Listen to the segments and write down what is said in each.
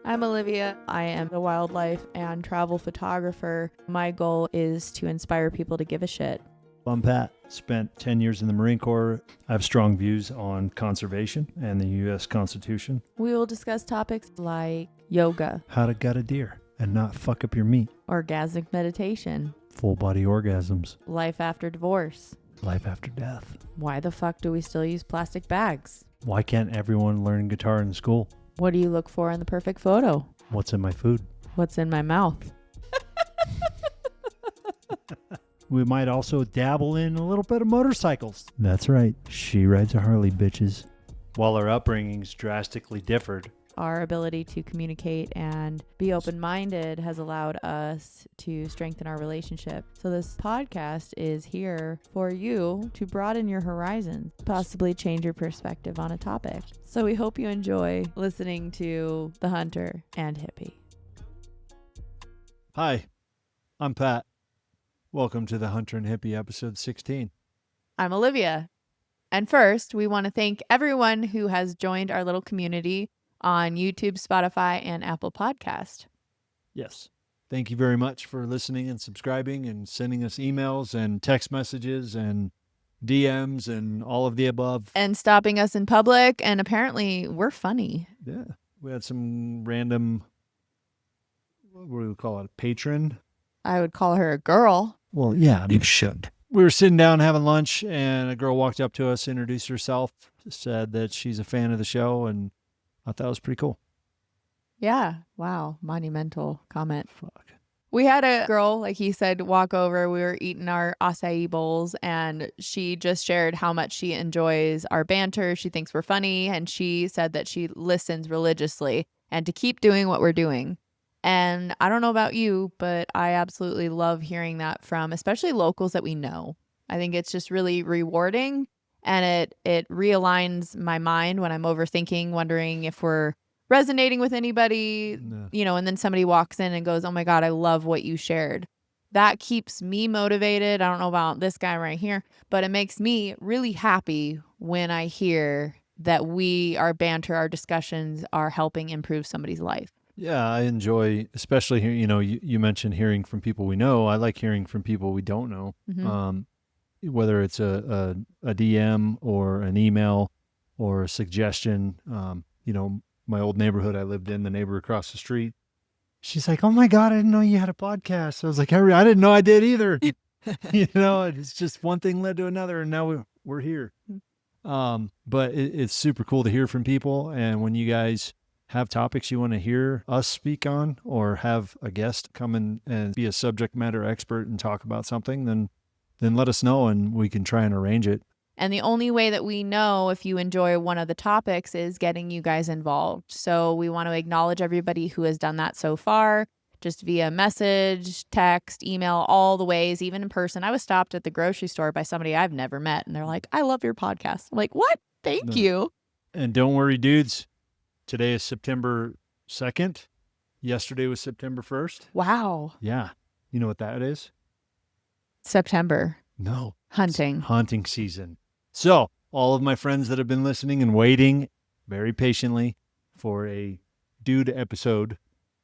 I'm Olivia. I am a wildlife and travel photographer. My goal is to inspire people to give a shit. I'm Pat. Spent 10 years in the Marine Corps. I have strong views on conservation and the U.S. Constitution. We will discuss topics like yoga, How to gut a deer and not fuck up your meat. orgasmic meditation, Full body orgasms. life after divorce. Life after death. Why the fuck do we still use plastic bags? Why can't everyone learn guitar in school? What do you look for in the perfect photo? What's in my food? What's in my mouth? We might also dabble in a little bit of motorcycles. That's right. She rides a Harley, bitches. While our upbringings drastically differed, Our ability to communicate and be open-minded has allowed us to strengthen our relationship. So this podcast is here for you to broaden your horizons, possibly change your perspective on a topic. So we hope you enjoy listening to the Hunter and Hippie. Hi, I'm Pat. Welcome to the Hunter and Hippie episode 16. I'm Olivia. And first, we want to thank everyone who has joined our little community on YouTube, Spotify, and Apple Podcast. Yes. Thank you very much for listening and subscribing and sending us emails and text messages and DMs and all of the above. And stopping us in public, and apparently we're funny. Yeah. We had some random, what do we call it, a patron? I would call her a girl. Well, yeah. You should. We were sitting down having lunch, and a girl walked up to us, introduced herself, said that she's a fan of the show, and I thought that was pretty cool. Yeah. Wow. Monumental comment. Fuck. We had a girl, like he said, walk over. We were eating our acai bowls, and she just shared how much she enjoys our banter. She thinks we're funny, and she said that she listens religiously and to keep doing what we're doing. And I don't know about you, but I absolutely love hearing that from especially locals that we know. I think it's just really rewarding, and it realigns my mind when I'm overthinking, wondering if we're resonating with anybody, No. and then somebody walks in and goes, "Oh my God, I love what you shared." That keeps me motivated. I don't know about this guy right here, but it makes me really happy when I hear that our banter, our discussions are helping improve somebody's life. Yeah, I enjoy, especially here, you mentioned hearing from people we know. I like hearing from people we don't know. Mm-hmm. Whether it's a DM or an email or a suggestion. My old neighborhood I lived in, the neighbor across the street, she's like, "Oh my God, I didn't know you had a podcast." I was like, I didn't know I did either. It's just one thing led to another, and now we're here. But it's super cool to hear from people. And when you guys have topics you want to hear us speak on, or have a guest come in and be a subject matter expert and talk about something, then let us know and we can try and arrange it. And the only way that we know if you enjoy one of the topics is getting you guys involved. So we want to acknowledge everybody who has done that so far, just via message, text, email, all the ways, even in person. I was stopped at the grocery store by somebody I've never met, and they're like, "I love your podcast." I'm like, "What? Thank you." And don't worry, dudes. Today is September 2nd. Yesterday was September 1st. Wow. Yeah. You know what that is? September. No. Hunting. It's hunting season. So, all of my friends that have been listening and waiting very patiently for a dude episode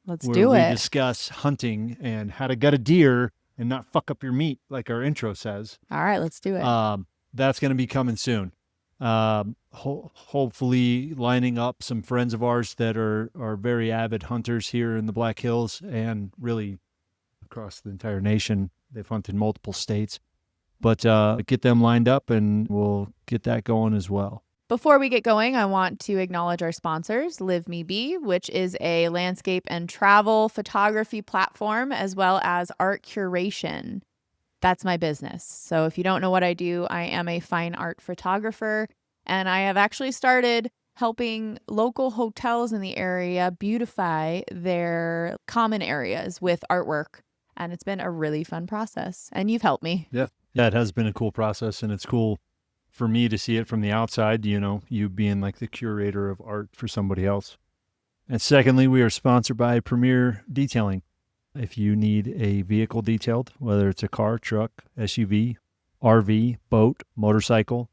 Let's where do we it. discuss hunting and how to gut a deer and not fuck up your meat, like our intro says. All right, let's do it. That's going to be coming soon. Hopefully lining up some friends of ours that are very avid hunters here in the Black Hills and really across the entire nation. They've hunted multiple states. But get them lined up and we'll get that going as well. Before we get going, I want to acknowledge our sponsors, Live Me Be, which is a landscape and travel photography platform, as well as art curation. That's my business. So if you don't know what I do, I am a fine art photographer, and I have actually started helping local hotels in the area beautify their common areas with artwork. And it's been a really fun process. And you've helped me. Yeah, it has been a cool process, and it's cool for me to see it from the outside, you being like the curator of art for somebody else. And secondly, we are sponsored by Premier Detailing. If you need a vehicle detailed, whether it's a car, truck, SUV, RV, boat, motorcycle,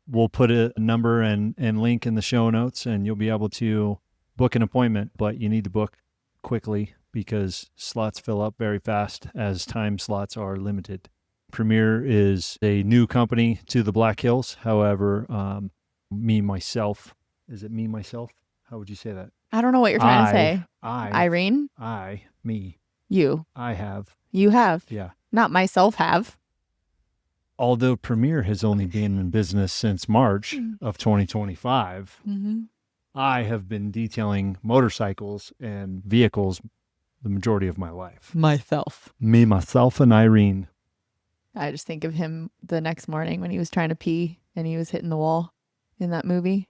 we'll put a number and link in the show notes, and you'll be able to book an appointment, but you need to book quickly because slots fill up very fast as time slots are limited. Premier is a new company to the Black Hills. However, myself, is it me, myself? How would you say that? I don't know what you're trying to say. I, Irene? me, You. I have. You have. Yeah. Not myself have. Although Premier has only been in business since March of 2025, I have been detailing motorcycles and vehicles the majority of my life. Myself. Me, myself, and Irene. I just think of him the next morning when he was trying to pee and he was hitting the wall in that movie.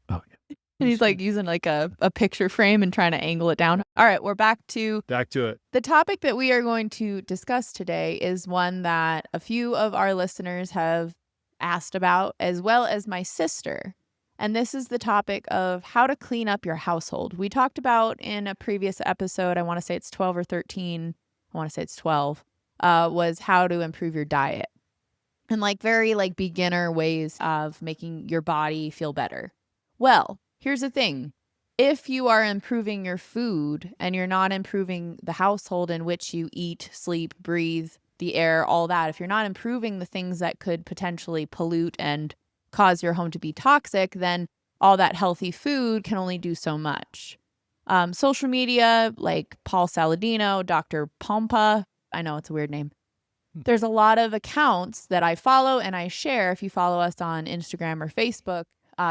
Oh, yeah. And he's like using like a picture frame and trying to angle it down. All right, we're back to it. The topic that we are going to discuss today is one that a few of our listeners have asked about, as well as my sister. And this is the topic of how to clean up your household. We talked about in a previous episode, I want to say it's 12 or 13, I want to say it's 12, was how to improve your diet. And like very like beginner ways of making your body feel better. Well, here's the thing. If you are improving your food and you're not improving the household in which you eat, sleep, breathe, the air, all that, if you're not improving the things that could potentially pollute and cause your home to be toxic, then all that healthy food can only do so much. Social media, like Paul Saladino, Dr. Pompa, I know it's a weird name. There's a lot of accounts that I follow and I share. If you follow us on Instagram or Facebook,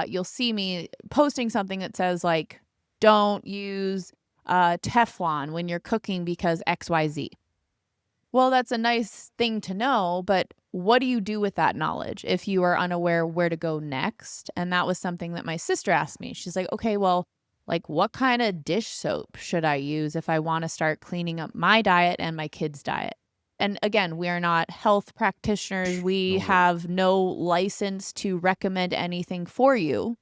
you'll see me posting something that says like, don't use Teflon when you're cooking because XYZ. Well, that's a nice thing to know, but what do you do with that knowledge if you are unaware where to go next? And that was something that my sister asked me. She's like, okay, well, like what kind of dish soap should I use if I want to start cleaning up my diet and my kids' diet? And again, we are not health practitioners. We have no license to recommend anything for you.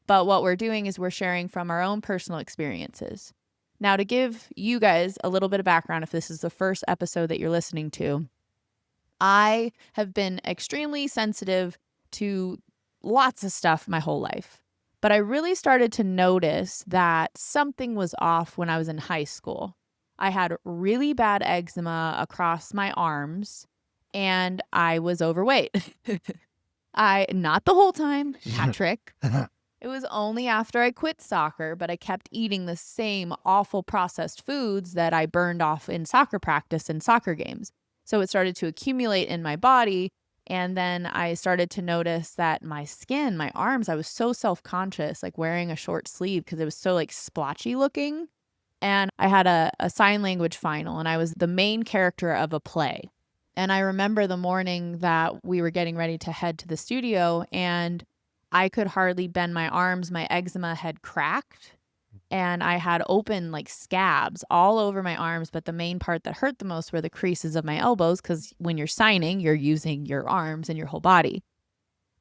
But what we're doing is we're sharing from our own personal experiences. Now, to give you guys a little bit of background, if this is the first episode that you're listening to, I have been extremely sensitive to lots of stuff my whole life. But I really started to notice that something was off when I was in high school. I had really bad eczema across my arms and I was overweight. Not the whole time, hat trick. It was only after I quit soccer, but I kept eating the same awful processed foods that I burned off in soccer practice and soccer games. So it started to accumulate in my body. And then I started to notice that my skin, my arms, I was so self-conscious, like wearing a short sleeve because it was so like splotchy looking. And I had a sign language final and I was the main character of a play. And I remember the morning that we were getting ready to head to the studio and I could hardly bend my arms. My eczema had cracked and I had open like scabs all over my arms. But the main part that hurt the most were the creases of my elbows because when you're signing, you're using your arms and your whole body.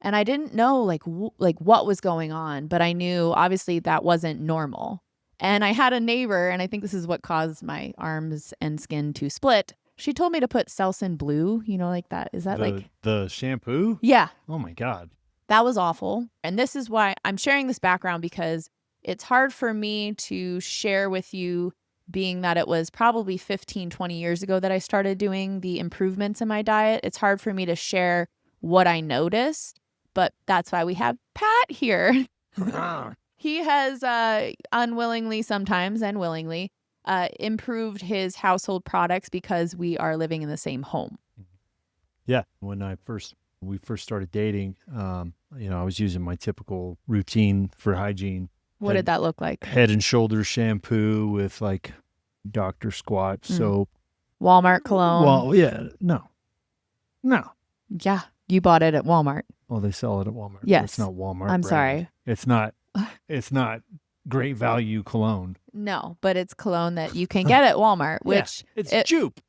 And I didn't know like what was going on, but I knew obviously that wasn't normal. And I had a neighbor, and I think this is what caused my arms and skin to split. She told me to put Selsun Blue, like that. Is that like the shampoo? Yeah. Oh my God. That was awful. And this is why I'm sharing this background because it's hard for me to share with you being that it was probably 15, 20 years ago that I started doing the improvements in my diet. It's hard for me to share what I noticed, but that's why we have Pat here. He has unwillingly sometimes and willingly improved his household products because we are living in the same home. Yeah. When we first started dating, I was using my typical routine for hygiene. What did that look like? Head and Shoulders shampoo with like Dr. Squat soap. Walmart cologne. Well, yeah. No. Yeah. You bought it at Walmart. Well, they sell it at Walmart. Yes. It's not Walmart. I'm brand. sorry. It's not great value cologne. No, but it's cologne that you can get at Walmart, which it's jupe.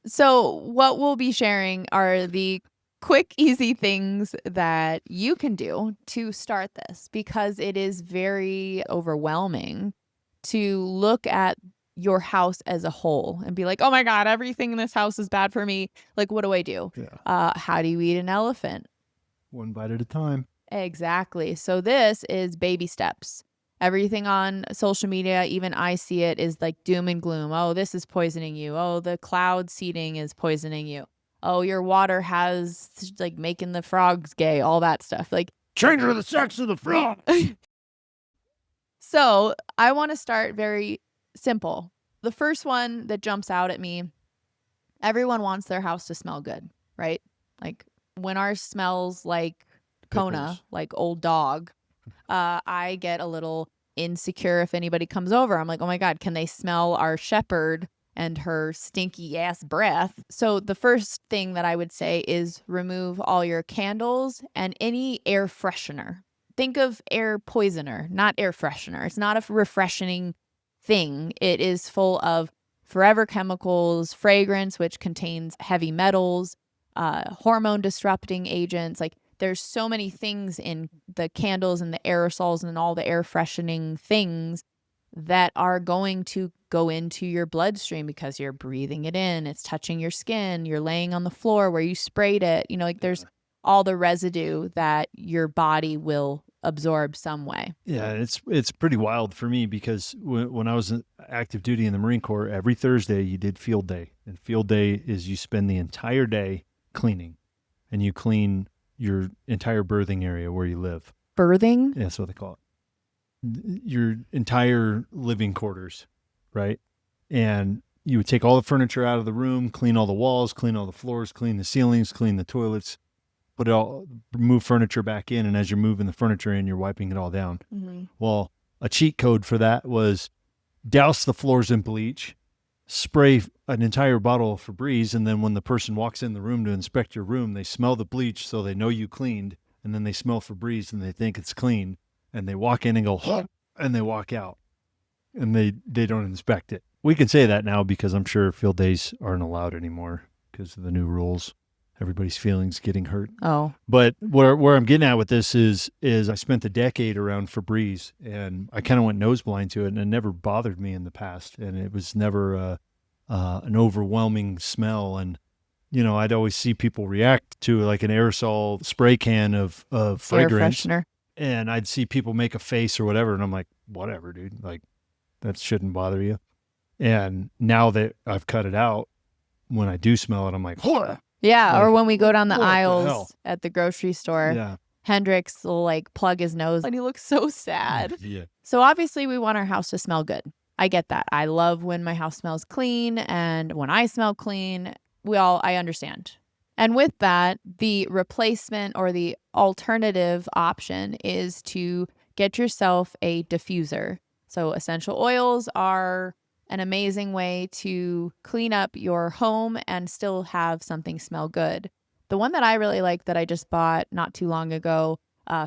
So what we'll be sharing are the quick, easy things that you can do to start this because it is very overwhelming to look at your house as a whole and be like, oh my God, everything in this house is bad for me. Like, what do I do? Yeah. How do you eat an elephant? One bite at a time. Exactly. So this is baby steps. Everything on social media, even I see it, is like doom and gloom. Oh, this is poisoning you. Oh, the cloud seeding is poisoning you. Oh, your water has like making the frogs gay, all that stuff. Like, Change the sex of the frog. so I want to start very simple. The first one that jumps out at me, everyone wants their house to smell good, right? Like when ours smells like Kona, Pickles. like old dog, I get a little insecure if anybody comes over. I'm like, oh my God, can they smell our shepherd and her stinky ass breath? So the first thing that I would say is remove all your candles and any air freshener. Think of air poisoner, not air freshener. It's not a refreshing thing. It is full of forever chemicals, fragrance, which contains heavy metals, hormone disrupting agents. Like there's so many things in the candles and the aerosols and all the air freshening things that are going to go into your bloodstream because you're breathing it in. It's touching your skin. You're laying on the floor where you sprayed it. You know, like there's all the residue that your body will absorb some way. Yeah, it's pretty wild for me because when I was in active duty in the Marine Corps, every Thursday you did field day. And field day is you spend the entire day cleaning. And you clean your entire birthing area where you live. Birthing? Yeah, that's what they call it. Your entire living quarters, right? And you would take all the furniture out of the room, clean all the walls, clean all the floors, clean the ceilings, clean the toilets, put it all, move furniture back in. And as you're moving the furniture in, you're wiping it all down. Mm-hmm. Well, a cheat code for that was douse the floors in bleach, spray an entire bottle of Febreze, and then when the person walks in the room to inspect your room, they smell the bleach so they know you cleaned, and then they smell Febreze and they think it's clean, and they walk in and go, huh, and they walk out, and they don't inspect it. We can say that now because I'm sure field days aren't allowed anymore because of the new rules. Everybody's feelings getting hurt. Oh. But where I'm getting at with this is I spent a decade around Febreze, and I kind of went nose blind to it, and it never bothered me in the past, and it was never an overwhelming smell. And you know, I'd always see people react to like an aerosol spray can of fragrance, Air freshener. and I'd see people make a face or whatever, and I'm like, whatever, dude, like that shouldn't bother you. And now that I've cut it out, when I do smell it, I'm like, Hor! Yeah, Like, or when we go down the what the hell? aisles at the grocery store, Yeah. Hendrix will like plug his nose and he looks so sad. Yeah. So obviously we want our house to smell good. I get that. I love when my house smells clean and when I smell clean. I understand. And with that, the replacement or the alternative option is to get yourself a diffuser. So essential oils are an amazing way to clean up your home and still have something smell good. The one that I really like that I just bought not too long ago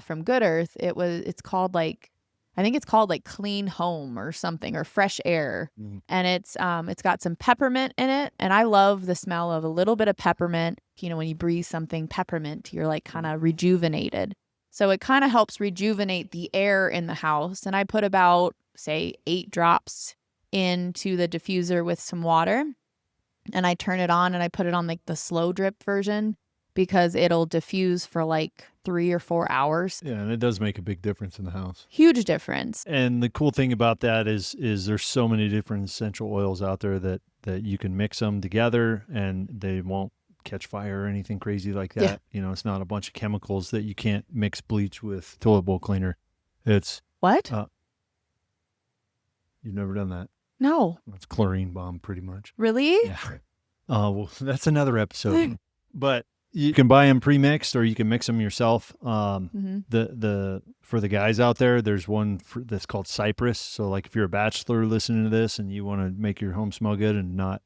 from Good Earth, it's called like, I think it's called like Clean Home or something, or Fresh Air. Mhm. And it's got some peppermint in it. And I love the smell of a little bit of peppermint. You know, when you breathe something peppermint, you're like kind of rejuvenated. So it kind of helps rejuvenate the air in the house. And I put about, say, 8 drops into the diffuser with some water, and I turn it on and I put it on like the slow drip version because it'll diffuse for like 3 or 4 hours. Yeah, and it does make a big difference in the house. Huge difference. And the cool thing about that is there's so many different essential oils out there that you can mix them together and they won't catch fire or anything crazy like that. Yeah. You know, it's not a bunch of chemicals that you can't mix bleach with toilet bowl cleaner. It's What? You've never done that. No. It's chlorine bomb pretty much. Really? Yeah. Well, that's another episode. But you can buy them pre-mixed or you can mix them yourself. Mm-hmm. The for the guys out there, there's one that's called Cypress. So like if you're a bachelor listening to this and you want to make your home smell good and not,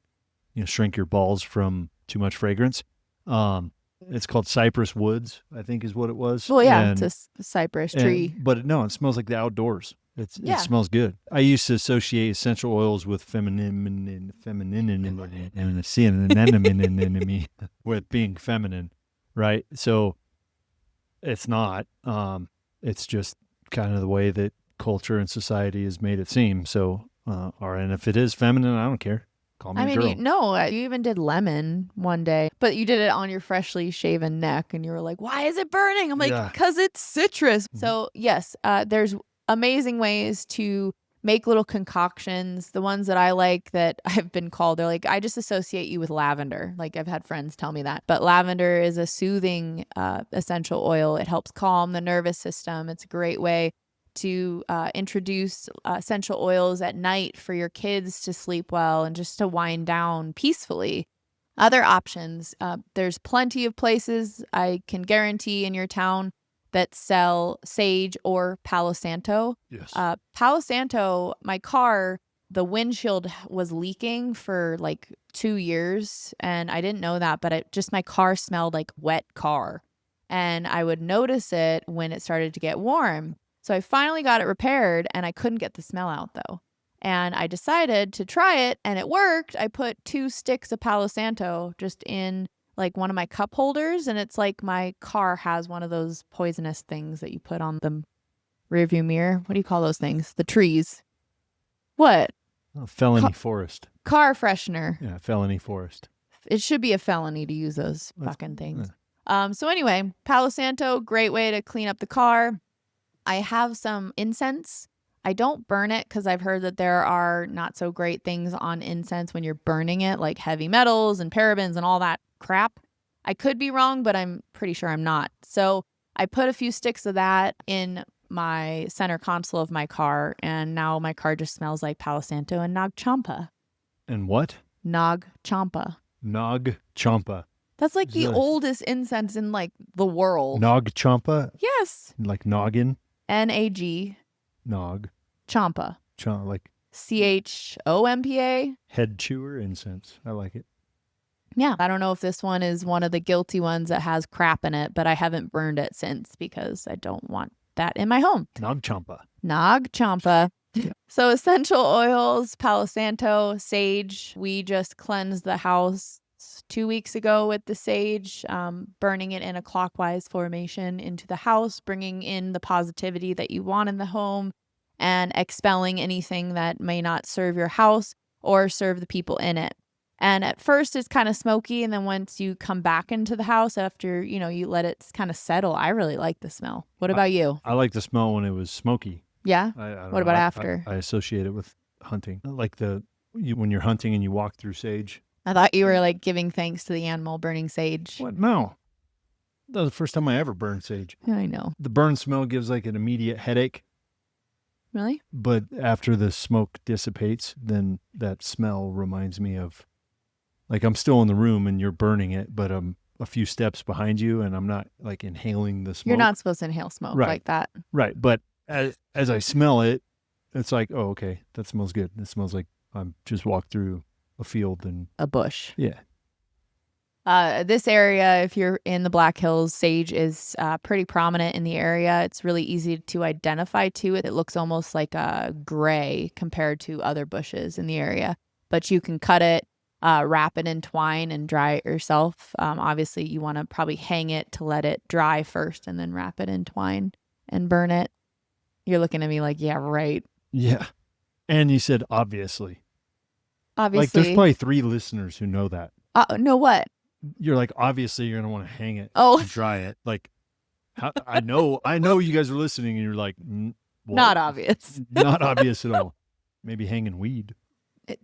you know, shrink your balls from too much fragrance, it's called Cypress Woods, I think is what it was. Well, yeah, And- it's a cypress tree. but it smells like the outdoors. Yeah. It smells good. I used to associate essential oils with feminine with being feminine, right? So it's not. It's just kind of the way that culture and society has made it seem. So, and if it is feminine, I don't care. Call me I a mean, girl. you even did lemon one day, but you did it on your freshly shaven neck and you were like, why is it burning? I'm like, Yeah. because it's citrus. Mhm. So yes, there's amazing ways to make little concoctions. The ones that I like that I've been called, they're like, I just associate you with lavender. Like I've had friends tell me that. But lavender is a soothing essential oil. It helps calm the nervous system. It's a great way to introduce essential oils at night for your kids to sleep well and just to wind down peacefully. Other options, there's plenty of places I can guarantee in your town that sell sage or Palo Santo. Yes. Palo Santo, my car, the windshield was leaking for like 2 years, and I didn't know that, but my car smelled like wet car, and I would notice it when it started to get warm. So I finally got it repaired, and I couldn't get the smell out though. And I decided to try it, and it worked. I put 2 sticks of Palo Santo just in like one of my cup holders, and it's like my car has one of those poisonous things that you put on the rearview mirror. What do you call those things? The trees. What? Felony forest. Car freshener. Yeah, felony forest. It should be a felony to use those fucking things. Yeah. So anyway, Palo Santo, great way to clean up the car. I have some incense. I don't burn it because I've heard that there are not so great things on incense when you're burning it, like heavy metals and parabens and all that crap. I could be wrong, but I'm pretty sure I'm not. So I put a few sticks of that in my center console of my car, and now my car just smells like Palo Santo and Nag Champa. And what? Nag Champa. Nag Champa. That's like the oldest incense in like the world. Nag Champa? Yes. Like noggin? Nag. Nog. Champa. Like CHOMPA. Head chewer incense. I like it. Yeah. I don't know if this one is one of the guilty ones that has crap in it, but I haven't burned it since because I don't want that in my home. Nag Champa. Nag Champa. So essential oils, Palo Santo, sage. We just cleansed the house 2 weeks ago with the sage, burning it in a clockwise formation into the house, bringing in the positivity that you want in the home and expelling anything that may not serve your house or serve the people in it. And at first it's kind of smoky, and then once you come back into the house after, you let it kind of settle, I really like the smell. What about you? I like the smell when it was smoky. Yeah? I don't What know. about after? I associate it with hunting. Like when you're hunting and you walk through sage. I thought you were like giving thanks to the animal burning sage. What? No. That was the first time I ever burned sage. I know. The burn smell gives like an immediate headache. Really? But after the smoke dissipates, then that smell reminds me of, like, I'm still in the room and you're burning it, but I'm a few steps behind you and I'm not like inhaling the smoke. You're not supposed to inhale smoke like that. Right. But as I smell it, it's like, oh, okay, that smells good. It smells like I'm just walked through a field and a bush. Yeah. This area, if you're in the Black Hills, sage is pretty prominent in the area. It's really easy to identify too. It looks almost like a gray compared to other bushes in the area, but you can cut it, wrap it in twine and dry it yourself. Obviously you want to probably hang it to let it dry first and then wrap it in twine and burn it. You're looking at me like, yeah, right. Yeah. And you said, obviously. Obviously. Like, there's probably 3 listeners who know that. Know what? You're like, obviously you're going to want to hang it and dry it. Like, I know you guys are listening and you're like, what? Not obvious. Not obvious at all. Maybe hanging weed.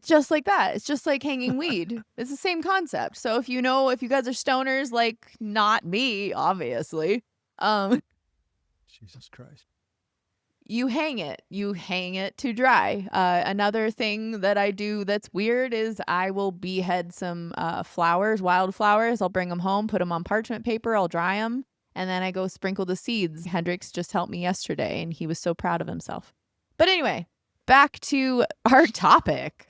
Just like that. It's just like hanging weed. It's the same concept. So if you guys are stoners, like not me, obviously, Jesus Christ. You hang it to dry. Another thing that I do that's weird is I will behead some wildflowers. I'll bring them home, put them on parchment paper, I'll dry them, and then I go sprinkle the seeds. Hendrix just helped me yesterday, and he was so proud of himself. But anyway, back to our topic.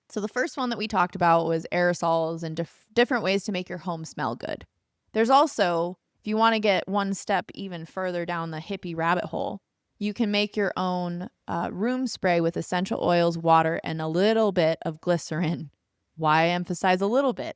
So the first one that we talked about was aerosols and different ways to make your home smell good. There's also, if you want to get one step even further down the hippie rabbit hole, you can make your own room spray with essential oils, water, and a little bit of glycerin. Why emphasize a little bit?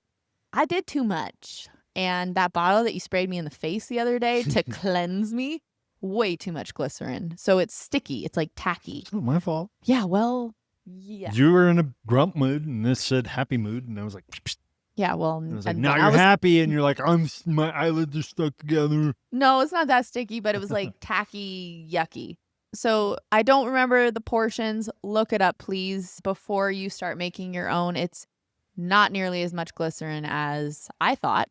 I did too much. And that bottle that you sprayed me in the face the other day to cleanse me, way too much glycerin. So it's sticky. It's like tacky. It's not my fault. Yeah, well, yeah. You were in a grump mood and this said happy mood. And I was like, psh, yeah, well, and I was like, now you're happy. And you're like, my eyelids are stuck together. No, it's not that sticky, but it was like tacky, yucky. So I don't remember the portions. Look it up, please, before you start making your own. It's not nearly as much glycerin as I thought.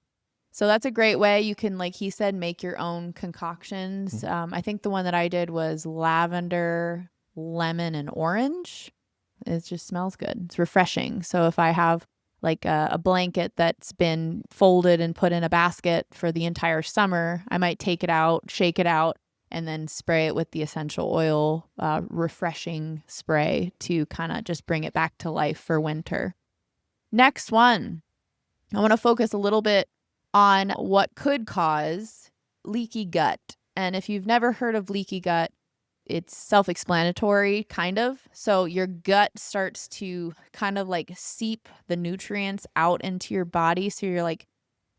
So that's a great way. You can, like he said, make your own concoctions. I think the one that I did was lavender, lemon, and orange. It just smells good. It's refreshing. So if I have like a blanket that's been folded and put in a basket for the entire summer, I might take it out, shake it out, and then spray it with the essential oil refreshing spray to kind of just bring it back to life for winter. Next one, I want to focus a little bit on what could cause leaky gut. And if you've never heard of leaky gut, it's self-explanatory, kind of. So your gut starts to kind of like seep the nutrients out into your body. So you're like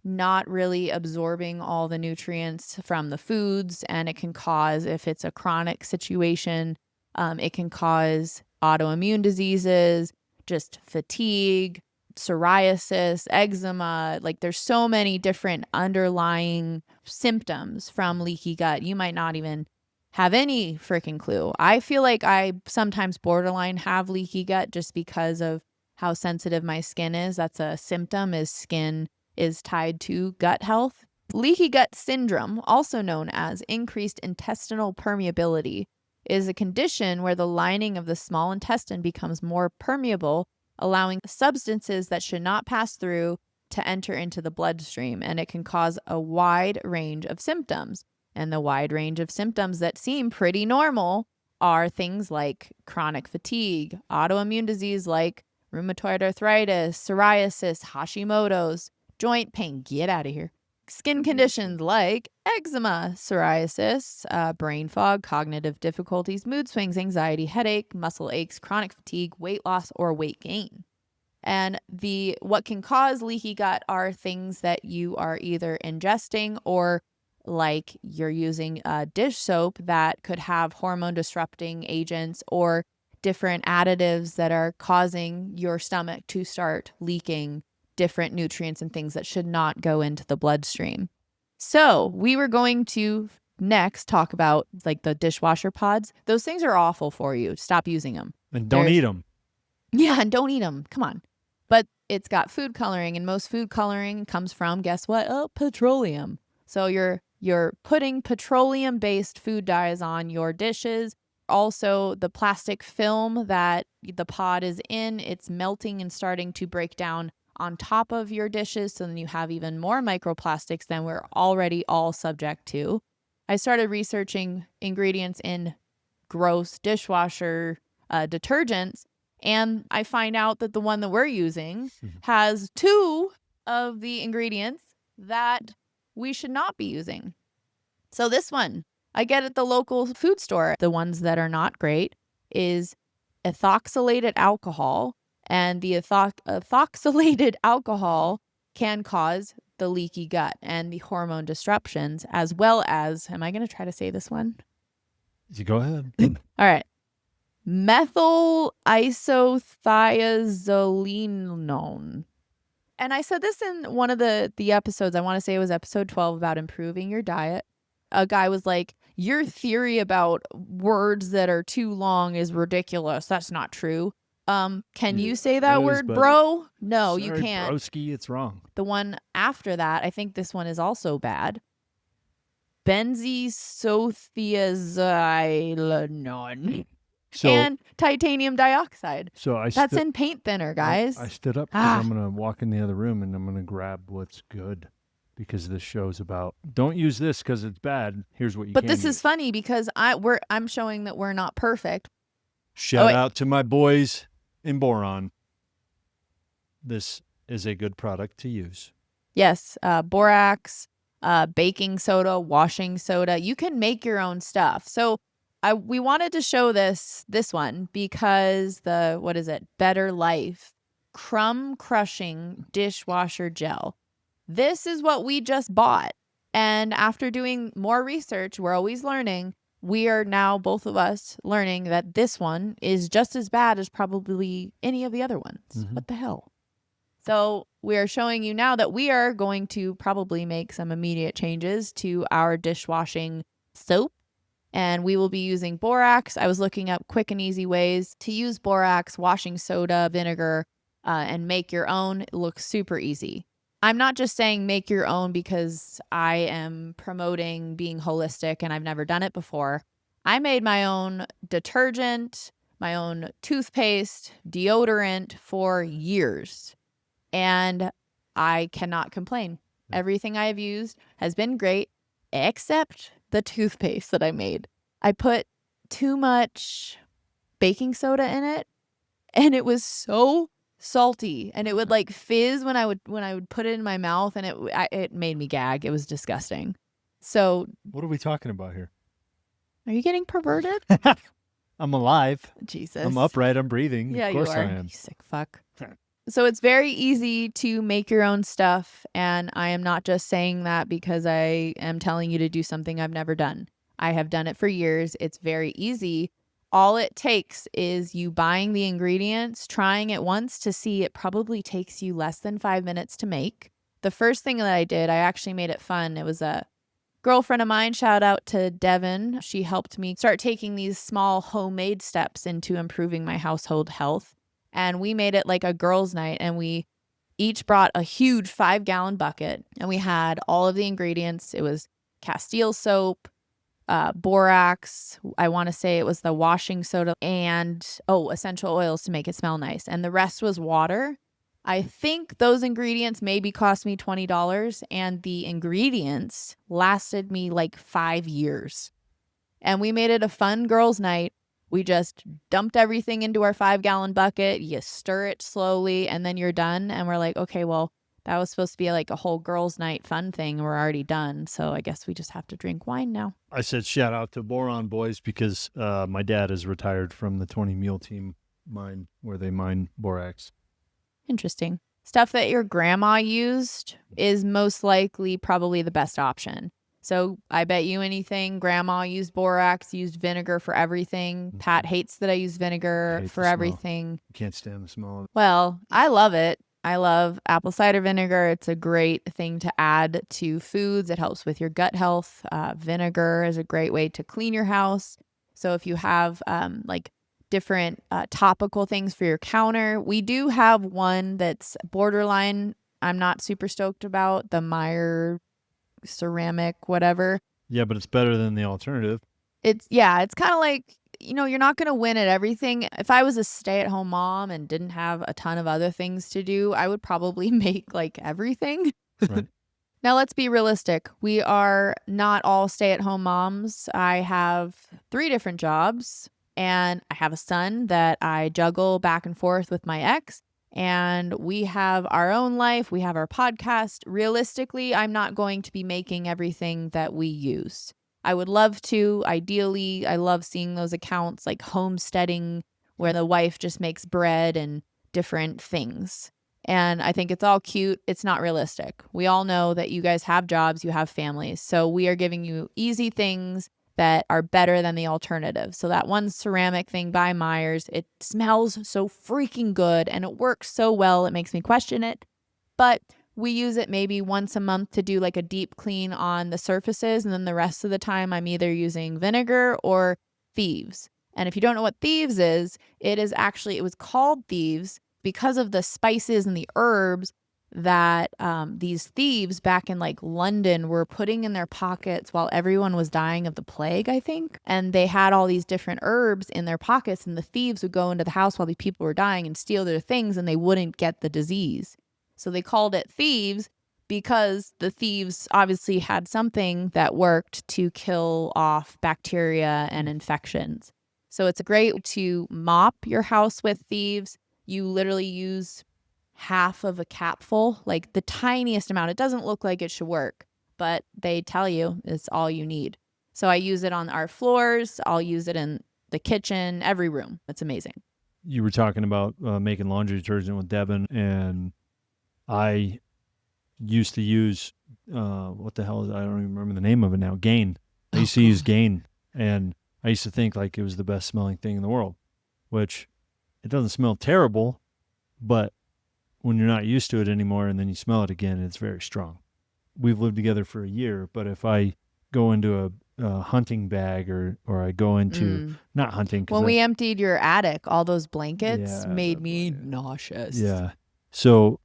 not really absorbing all the nutrients from the foods. And it can cause, if it's a chronic situation, it can cause autoimmune diseases, just fatigue, psoriasis, eczema. Like there's so many different underlying symptoms from leaky gut. You might not even have any freaking clue. I feel like I sometimes borderline have leaky gut just because of how sensitive my skin is. That's a symptom, is skin is tied to gut health. Leaky gut syndrome, also known as increased intestinal permeability, is a condition where the lining of the small intestine becomes more permeable, allowing substances that should not pass through to enter into the bloodstream, and it can cause a wide range of symptoms. And the wide range of symptoms that seem pretty normal are things like chronic fatigue, autoimmune disease like rheumatoid arthritis, psoriasis, Hashimoto's, joint pain, get out of here, skin conditions like eczema, psoriasis, brain fog, cognitive difficulties, mood swings, anxiety, headache, muscle aches, chronic fatigue, weight loss, or weight gain. And what can cause leaky gut are things that you are either ingesting, or like you're using dish soap that could have hormone disrupting agents or different additives that are causing your stomach to start leaking different nutrients and things that should not go into the bloodstream. So we were going to next talk about like the dishwasher pods. Those things are awful for you. Stop using them. And don't eat them. Yeah, and don't eat them. Come on. But it's got food coloring, and most food coloring comes from, guess what? Oh, petroleum. So you're putting petroleum-based food dyes on your dishes. Also, the plastic film that the pod is in, it's melting and starting to break down on top of your dishes. So then you have even more microplastics than we're already all subject to. I started researching ingredients in gross dishwasher detergents, and I find out that the one that we're using has 2 of the ingredients that we should not be using. So this one I get at the local food store. The ones that are not great is ethoxylated alcohol, and the ethoxylated alcohol can cause the leaky gut and the hormone disruptions, as well as, am I going to try to say this one? You go ahead. All right. Methyl isothiazolinone. And I said this in one of the episodes. I want to say it was episode 12 about improving your diet. A guy was like, your theory about words that are too long is ridiculous. That's not true. Can you say that word, bro? No, you can't. Broski, it's wrong. The one after that, I think this one is also bad. Benzisothiazolinone. And titanium dioxide. So that's in paint thinner, guys. I stood up because I'm going to walk in the other room and I'm going to grab what's good, because this show's about, don't use this because it's bad. Here's what you can use. But this is funny because I'm showing that we're not perfect. Shout out to my boys in Boron. This is a good product to use. Yes, borax, baking soda, washing soda. You can make your own stuff. So we wanted to show this one because Better Life crumb crushing dishwasher gel. This is what we just bought. And after doing more research, we're always learning. We are now, both of us, learning that this one is just as bad as probably any of the other ones. Mm-hmm. What the hell? So we are showing you now that we are going to probably make some immediate changes to our dishwashing soap and we will be using borax. I was looking up quick and easy ways to use borax, washing soda, vinegar, and make your own. It looks super easy. I'm not just saying make your own because I am promoting being holistic and I've never done it before. I made my own detergent, my own toothpaste, deodorant for years, and I cannot complain. Everything I have used has been great, except the toothpaste that I made. I put too much baking soda in it, and it was so salty, and it would like fizz when I would put it in my mouth, and it made me gag. It was disgusting. So, What are we talking about here? are you getting perverted? I'm alive. Jesus. I'm upright. I'm breathing. Yeah, Of course you are. I am. You sick fuck. So it's very easy to make your own stuff, and I am not just saying that because I am telling you to do something I've never done. I have done it for years. It's very easy. All it takes is you buying the ingredients, trying it once to see. It probably takes you less than 5 minutes to make. The first thing that I did, I actually made it fun. It was a girlfriend of mine, shout out to Devin. She helped me start taking these small homemade steps into improving my household health. And we made it like a girls' night, and we each brought a huge 5-gallon bucket, and we had all of the ingredients. It was Castile soap, borax. I want to say it was the washing soda, and essential oils to make it smell nice. And the rest was water. I think those ingredients maybe cost me $20, and the ingredients lasted me like 5 years. And we made it a fun girls' night. We just dumped everything into our 5-gallon bucket. You stir it slowly, and then you're done. And we're like, okay, well, that was supposed to be like a whole girls' night fun thing. We're already done. So I guess we just have to drink wine now. I said shout out to Boron Boys because my dad is retired from the 20 Mule Team mine where they mine borax. Interesting. Stuff that your grandma used is most likely probably the best option. So I bet you anything, grandma used borax, used vinegar for everything. Pat hates that I use vinegar for everything. You can't stand the smell of it. Well, I love it. I love apple cider vinegar. It's a great thing to add to foods. It helps with your gut health. Vinegar is a great way to clean your house. So if you have like different topical things for your counter, we do have one that's borderline. I'm not super stoked about the Meyer ceramic, whatever. Yeah, but it's better than the alternative. It's kind of like, you're not going to win at everything. If I was a stay-at-home mom and didn't have a ton of other things to do, I would probably make like everything. Right. Now, let's be realistic. We are not all stay-at-home moms. I have 3 different jobs, and I have a son that I juggle back and forth with my ex. And we have our own life. We have our podcast. Realistically, I'm not going to be making everything that we use. I would love to. Ideally, I love seeing those accounts like homesteading where the wife just makes bread and different things. And I think it's all cute. It's not realistic. We all know that you guys have jobs, you have families. So we are giving you easy things that are better than the alternative. So that one ceramic thing by Myers, it smells so freaking good and it works so well. It makes me question it. But we use it maybe once a month to do like a deep clean on the surfaces. And then the rest of the time I'm either using vinegar or Thieves. And if you don't know what Thieves is, it was called Thieves because of the spices and the herbs that these thieves back in like London were putting in their pockets while everyone was dying of the plague, I think. And they had all these different herbs in their pockets, and the thieves would go into the house while the people were dying and steal their things, and they wouldn't get the disease. So they called it Thieves because the thieves obviously had something that worked to kill off bacteria and infections. So it's great to mop your house with Thieves. You literally use half of a capful, like the tiniest amount. It doesn't look like it should work, but they tell you it's all you need. So I use it on our floors. I'll use it in the kitchen, every room. It's amazing. You were talking about making laundry detergent with Devin, and I used to use, what the hell is it? I don't even remember the name of it now. Gain. I used to use Gain, and I used to think like it was the best smelling thing in the world, which it doesn't smell terrible, but when you're not used to it anymore and then you smell it again, it's very strong. We've lived together for a year, but if I go into hunting bag, or I go into Mm. not hunting because When we emptied your attic, all those blankets yeah, made me nauseous. yeah. So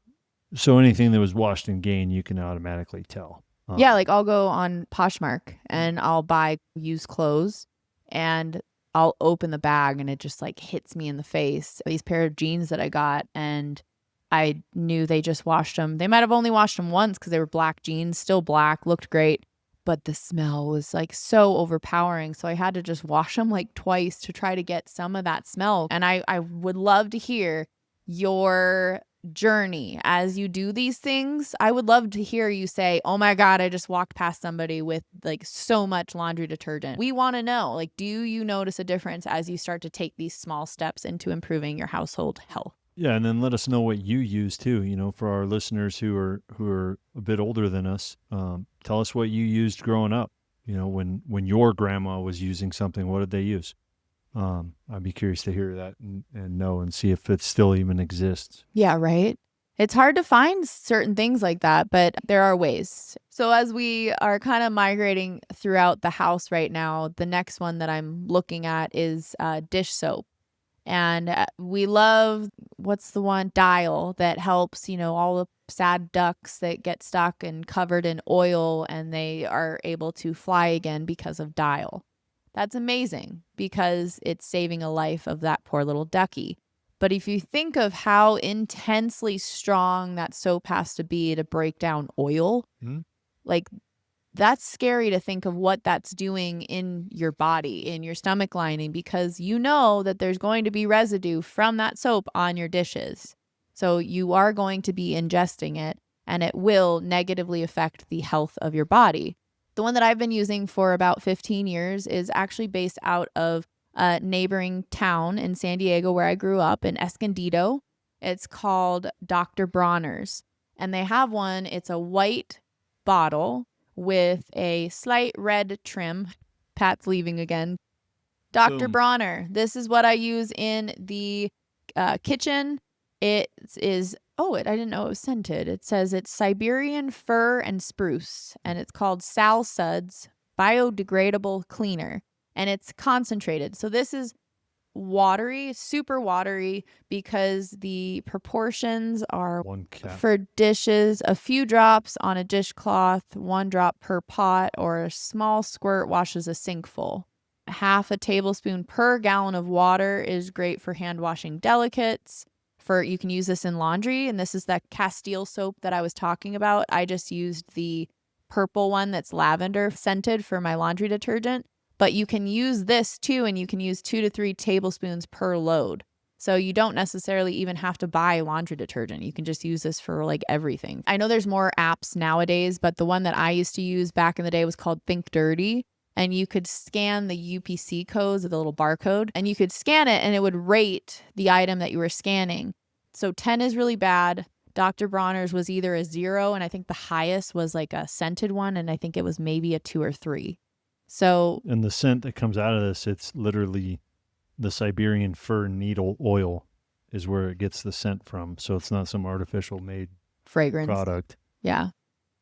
anything that was washed in Gain, you can automatically tell. Yeah, like I'll go on Poshmark and I'll buy used clothes and I'll open the bag and it just like hits me in the face. These pair of jeans that I got, and I knew they just washed them. They might have only washed them once because they were black jeans, still black, looked great. But the smell was like so overpowering. So I had to just wash them like twice to try to get some of that smell. And I would love to hear your journey as you do these things. I would love to hear you say, "Oh my God, I just walked past somebody with like so much laundry detergent." We want to know, like, do you notice a difference as you start to take these small steps into improving your household health? Yeah, and then let us know what you use too. For our listeners who are a bit older than us, tell us what you used growing up. When your grandma was using something, what did they use? I'd be curious to hear that and know and see if it still even exists. Yeah, right. It's hard to find certain things like that, but there are ways. So, as we are kind of migrating throughout the house right now, the next one that I'm looking at is dish soap. And we love, what's the one? Dial, that helps, all the sad ducks that get stuck and covered in oil and they are able to fly again because of Dial. That's amazing because it's saving a life of that poor little ducky. But if you think of how intensely strong that soap has to be to break down oil, like that's scary to think of what that's doing in your body, in your stomach lining, because you know that there's going to be residue from that soap on your dishes. So you are going to be ingesting it and it will negatively affect the health of your body. The one that I've been using for about 15 years is actually based out of a neighboring town in San Diego where I grew up in Escondido. It's called Dr. Bronner's. And they have one, it's a white bottle with a slight red trim. Pat's leaving again. Dr. Boom. Bronner. This is what I use in the kitchen. It is, I didn't know it was scented. It says it's Siberian fir and spruce, and it's called Sal Suds Biodegradable Cleaner, and it's concentrated. So this is watery, super watery, because the proportions are 1 cap. for dishes, a few drops on a dishcloth, 1 drop per pot, or a small squirt washes a sink full. Half a tablespoon per gallon of water is great for hand washing delicates. You can use this in laundry, and this is that Castile soap that I was talking about. I just used the purple one that's lavender scented for my laundry detergent. But you can use this too, and you can use 2 to 3 tablespoons per load. So you don't necessarily even have to buy laundry detergent. You can just use this for like everything. I know there's more apps nowadays, but the one that I used to use back in the day was called Think Dirty. And you could scan the UPC codes, the little barcode, and you could scan it and it would rate the item that you were scanning. So 10 is really bad. Dr. Bronner's was either a 0, and I think the highest was like a scented one, and I think it was maybe a 2 or 3. So, And the scent that comes out of this, it's literally the Siberian fir needle oil is where it gets the scent from. So it's not some artificial made fragrance product. Yeah.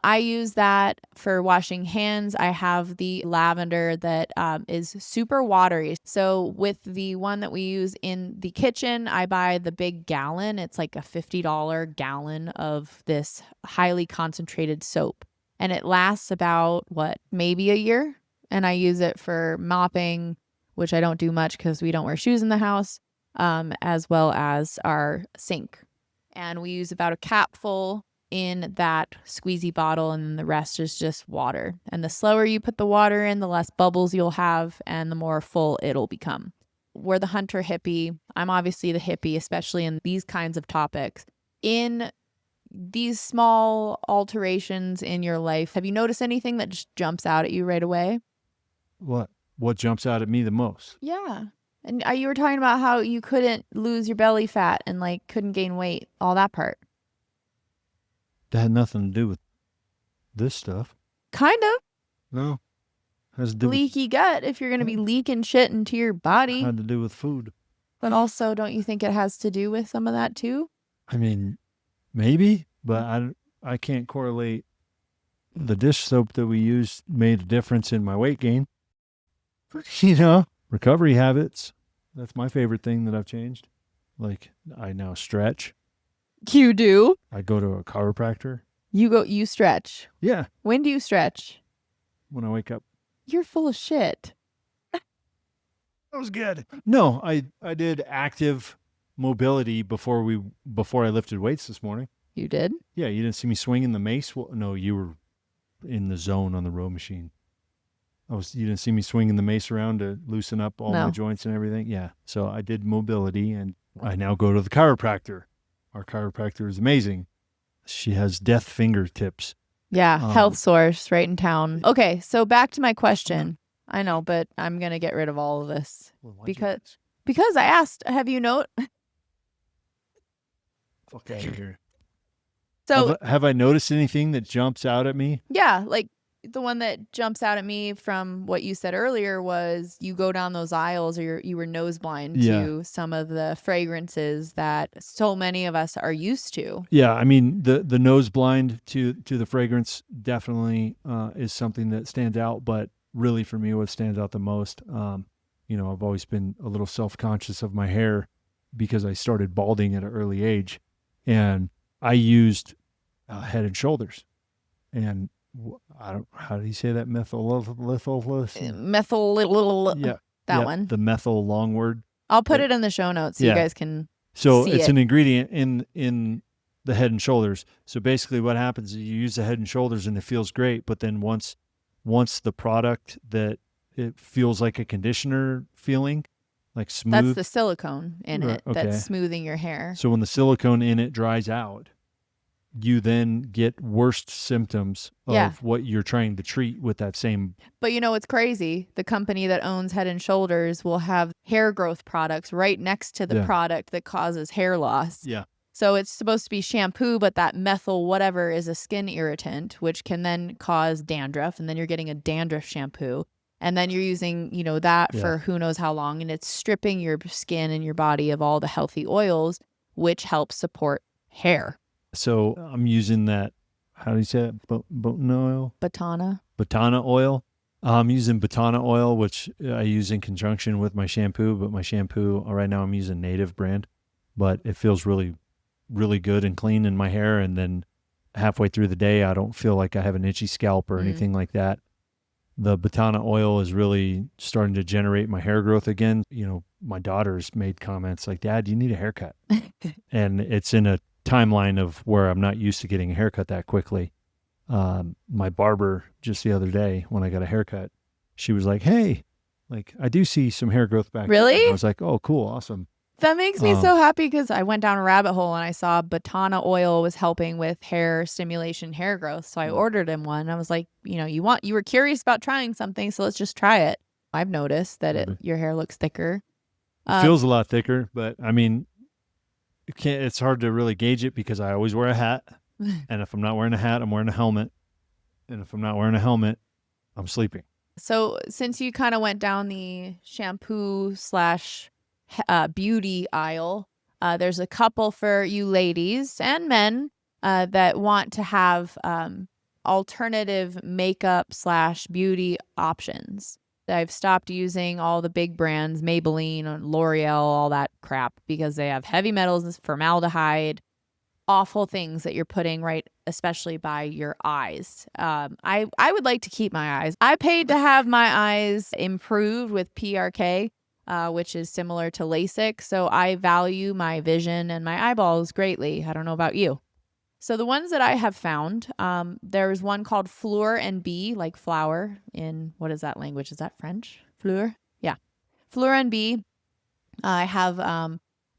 I use that for washing hands. I have the lavender that is super watery. So with the one that we use in the kitchen, I buy the big gallon. It's like a $50 gallon of this highly concentrated soap. And it lasts about, maybe a year. And I use it for mopping, which I don't do much because we don't wear shoes in the house, as well as our sink. And we use about a capful in that squeezy bottle, and then the rest is just water. And the slower you put the water in, the less bubbles you'll have and the more full it'll become. We're the Hunter Hippie. I'm obviously the hippie, especially in these kinds of topics. In these small alterations in your life, have you noticed anything that just jumps out at you right away? What jumps out at me the most? Yeah. And you were talking about how you couldn't lose your belly fat and like couldn't gain weight, all that part. That had nothing to do with this stuff. Kind of. No. Has to do Leaky gut if you're going to be leaking shit into your body. Had to do with food. But also, don't you think it has to do with some of that too? I mean, maybe, but I can't correlate. The dish soap that we used made a difference in my weight gain. Recovery habits. That's my favorite thing that I've changed. Like, I now stretch. You do? I go to a chiropractor. You stretch. Yeah, When do you stretch? when I wake up. You're full of shit. That was good. No, I did active mobility before I lifted weights this morning. You did? Yeah, you didn't see me swinging the mace. Well, no, you were in the zone on the row machine. You didn't see me swinging the mace around to loosen up all my No. joints and everything. Yeah, so I did mobility, and I now go to the chiropractor. Our chiropractor is amazing. She has death fingertips. Yeah, health source right in town. Okay, so back to my question. I know, but I'm going to get rid of all of this. Well, why'd you Because ask? because I asked, have you Fuck out of here. So Have I noticed anything that jumps out at me? yeah, like the one that jumps out at me from what you said earlier was you go down those aisles or you were nose blind Yeah. to some of the fragrances that so many of us are used to. Yeah, I mean the nose blind to the fragrance definitely is something that stands out. But really, for me, what stands out the most, I've always been a little self-conscious of my hair because I started balding at an early age, and I used Head and Shoulders, and I don't how do you say that methyl yeah That one. the methyl long word. I'll put it in the show notes so you guys can So see it's it. an ingredient in the Head and Shoulders. So basically what happens is you use the Head and Shoulders and it feels great, but then once the product that it feels like a conditioner feeling, like smooth. That's the silicone in it Okay. that's smoothing your hair. So when the silicone in it dries out, you then get worst symptoms of what you're trying to treat with that same. But it's crazy. The company that owns Head and Shoulders will have hair growth products right next to the product that causes hair loss. Yeah. So it's supposed to be shampoo, but that methyl whatever is a skin irritant, which can then cause dandruff. And then you're getting a dandruff shampoo. And then you're using, that for who knows how long. And it's stripping your skin and your body of all the healthy oils, which helps support hair. So I'm using that, how do you say it? Botan oil? Batana oil. I'm using Batana oil, which I use in conjunction with my shampoo. But my shampoo, right now I'm using Native brand. But it feels really, really good and clean in my hair. And then halfway through the day, I don't feel like I have an itchy scalp or anything like that. The Batana oil is really starting to generate my hair growth again. My daughter's made comments like, "Dad, you need a haircut." And it's in a timeline of where I'm not used to getting a haircut that quickly. My barber just the other day when I got a haircut, she was like, "Hey, like I do see some hair growth back." Really? There. I was like, "Oh, cool. Awesome." That makes me so happy because I went down a rabbit hole and I saw Batana oil was helping with hair stimulation, hair growth. So I ordered him one. I was like, you were curious about trying something, so let's just try it. I've noticed that your hair looks thicker. It feels a lot thicker, but I mean, it's hard to really gauge it because I always wear a hat. And if I'm not wearing a hat, I'm wearing a helmet. And if I'm not wearing a helmet, I'm sleeping. So since you kind of went down the shampoo / beauty aisle, there's a couple for you ladies and men that want to have alternative makeup / beauty options. I've stopped using all the big brands, Maybelline, L'Oreal, all that crap, because they have heavy metals, formaldehyde, awful things that you're putting right, especially by your eyes. I would like to keep my eyes. I paid to have my eyes improved with PRK, which is similar to LASIK. So I value my vision and my eyeballs greatly. I don't know about you. So the ones that I have found, there's one called Fleur and Bee, like flower in, what is that language? Is that French? Fleur? Yeah. Fleur and Bee. I have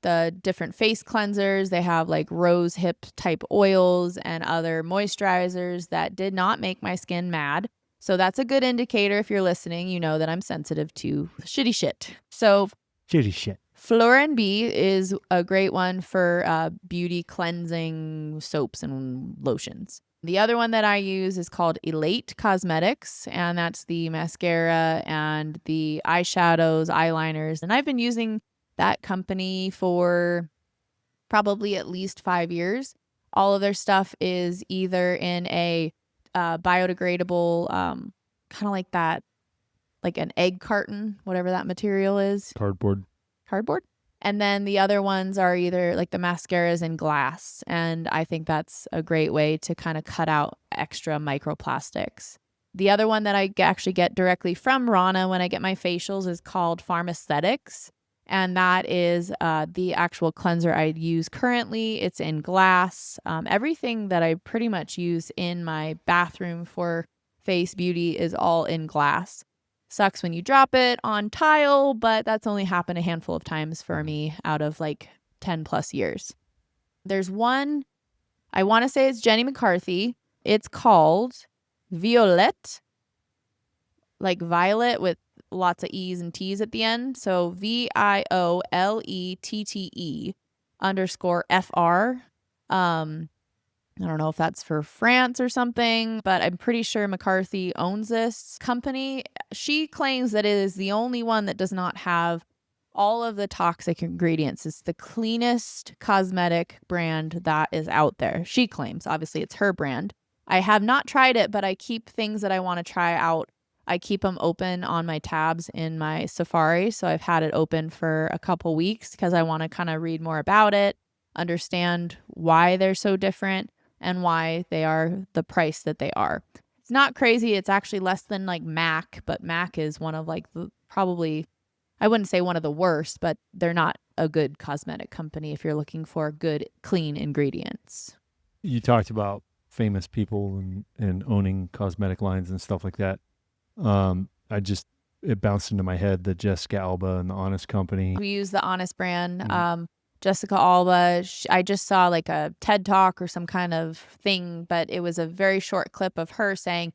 the different face cleansers. They have like rose hip type oils and other moisturizers that did not make my skin mad. So that's a good indicator. If you're listening, you know that I'm sensitive to shitty shit. So shitty shit. Fleur and Bee is a great one for beauty cleansing soaps and lotions. The other one that I use is called Elate Cosmetics, and that's the mascara and the eyeshadows, eyeliners. And I've been using that company for probably at least 5 years. All of their stuff is either in a biodegradable, kind of like that like an egg carton, whatever that material is. Cardboard. Cardboard. And then the other ones are either like the mascaras in glass. And I think that's a great way to kind of cut out extra microplastics. The other one that I actually get directly from Rana when I get my facials is called Farm Aesthetics. And that is the actual cleanser I use currently. It's in glass. Everything that I pretty much use in my bathroom for face beauty is all in glass. Sucks when you drop it on tile, but that's only happened a handful of times for me out of like 10 plus years. There's one, I want to say it's Jenny McCarthy. It's called Violette, like violet with lots of E's and T's at the end. So VIOLETTE_FR. I don't know if that's for France or something, but I'm pretty sure McCarthy owns this company. She claims that it is the only one that does not have all of the toxic ingredients. It's the cleanest cosmetic brand that is out there. She claims, obviously it's her brand. I have not tried it, but I keep things that I want to try out. I keep them open on my tabs in my Safari. So I've had it open for a couple weeks because I want to kind of read more about it, understand why they're so different, and why they are the price that they are. It's not crazy. It's actually less than like MAC, but MAC is one of like the probably, I wouldn't say one of the worst, but they're not a good cosmetic company if you're looking for good, clean ingredients. You talked about famous people and owning cosmetic lines and stuff like that. It bounced into my head the Jessica Alba and the Honest Company. We use the Honest brand. Jessica Alba, I just saw like a TED Talk or some kind of thing, but it was a very short clip of her saying,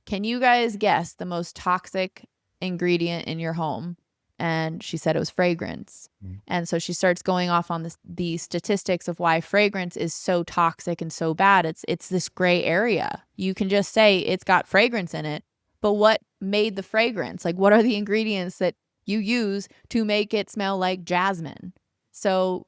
can you guys guess the most toxic ingredient in your home? And she said it was fragrance. And so she starts going off on the statistics of why fragrance is so toxic and so bad. It's this gray area. You can just say it's got fragrance in it, but what made the fragrance? Like, what are the ingredients that you use to make it smell like jasmine? So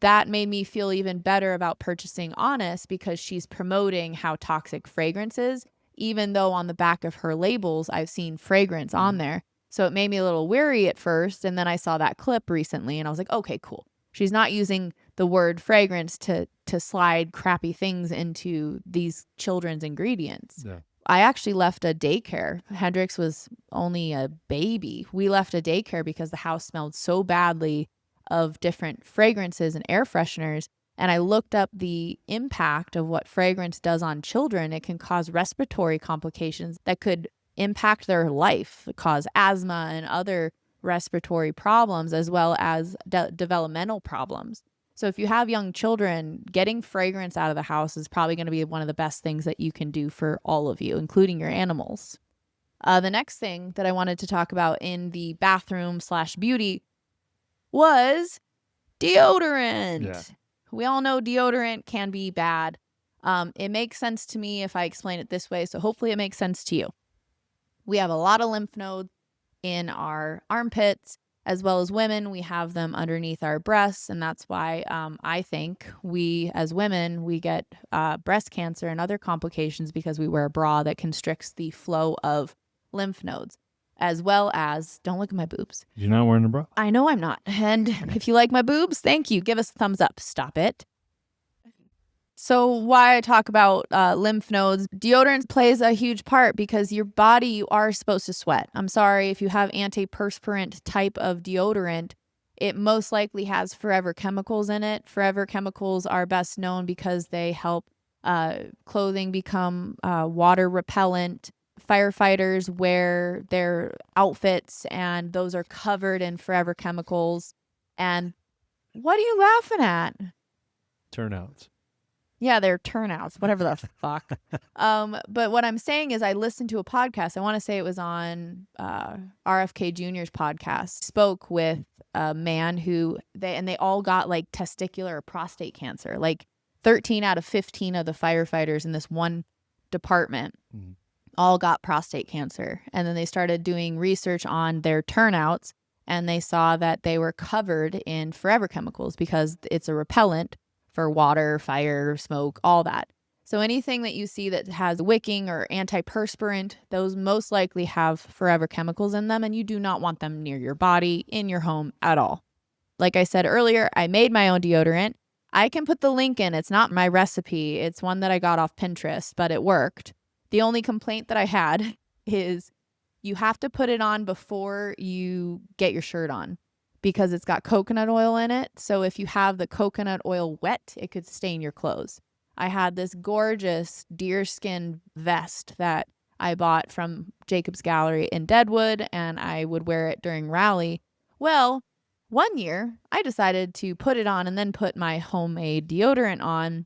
that made me feel even better about purchasing Honest because she's promoting how toxic fragrance is, even though on the back of her labels, I've seen fragrance on there. So it made me a little weary at first. And then I saw that clip recently and I was like, okay, cool. She's not using the word fragrance to slide crappy things into these children's ingredients. Yeah. I actually left a daycare. Hendrix was only a baby. We left a daycare because the house smelled so badly of different fragrances and air fresheners. And I looked up the impact of what fragrance does on children. It can cause respiratory complications that could impact their life, cause asthma and other respiratory problems, as well as developmental problems. So if you have young children, getting fragrance out of the house is probably going to be one of the best things that you can do for all of you, including your animals. The next thing that I wanted to talk about in the bathroom/beauty was deodorant. Yeah. We all know deodorant can be bad. It makes sense to me if I explain it this way, so hopefully it makes sense to you. We have a lot of lymph nodes in our armpits, as well as women. We have them underneath our breasts, and that's why I think we, as women, we get breast cancer and other complications because we wear a bra that constricts the flow of lymph nodes, as well as, don't look at my boobs. You're not wearing a bra? I know I'm not. And if you like my boobs, thank you. Give us a thumbs up. Stop it. So why I talk about lymph nodes, deodorant plays a huge part because your body, you are supposed to sweat. I'm sorry, if you have antiperspirant type of deodorant, it most likely has forever chemicals in it. Forever chemicals are best known because they help clothing become water repellent. Firefighters wear their outfits and those are covered in forever chemicals. And what are you laughing at? Turnouts. Yeah, they're turnouts, whatever the fuck. But what I'm saying is I listened to a podcast. I want to say it was on RFK Jr.'s podcast. Spoke with a man who they all got like testicular or prostate cancer. Like 13 out of 15 of the firefighters in this one department all got prostate cancer. And then they started doing research on their turnouts and they saw that they were covered in forever chemicals because it's a repellent for water, fire, smoke, all that. So anything that you see that has wicking or antiperspirant, those most likely have forever chemicals in them, and you do not want them near your body, in your home at all. Like I said earlier, I made my own deodorant. I can put the link in. It's not my recipe. It's one that I got off Pinterest, but it worked. The only complaint that I had is you have to put it on before you get your shirt on because it's got coconut oil in it. So if you have the coconut oil wet, it could stain your clothes. I had this gorgeous deerskin vest that I bought from Jacob's Gallery in Deadwood, and I would wear it during rally. Well, one year I decided to put it on and then put my homemade deodorant on.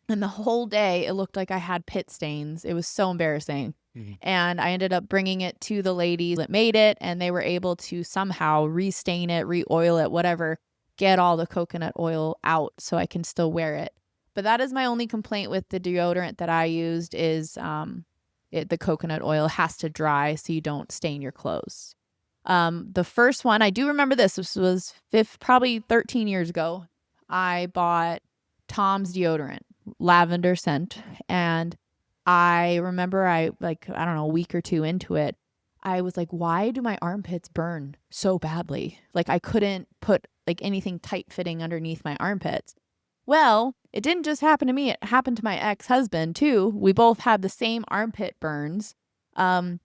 And the whole day it looked like I had pit stains. It was so embarrassing. And I ended up bringing it to the ladies that made it, and they were able to somehow restain it, re-oil it, whatever, get all the coconut oil out so I can still wear it. But that is my only complaint with the deodorant that I used is the coconut oil has to dry so you don't stain your clothes. The first one, I do remember this was probably 13 years ago. I bought Tom's deodorant, lavender scent, and I remember I don't know, a week or two into it, I was like, why do my armpits burn so badly? Like I couldn't put like anything tight fitting underneath my armpits. Well, it didn't just happen to me. It happened to my ex-husband too. We both had the same armpit burns. So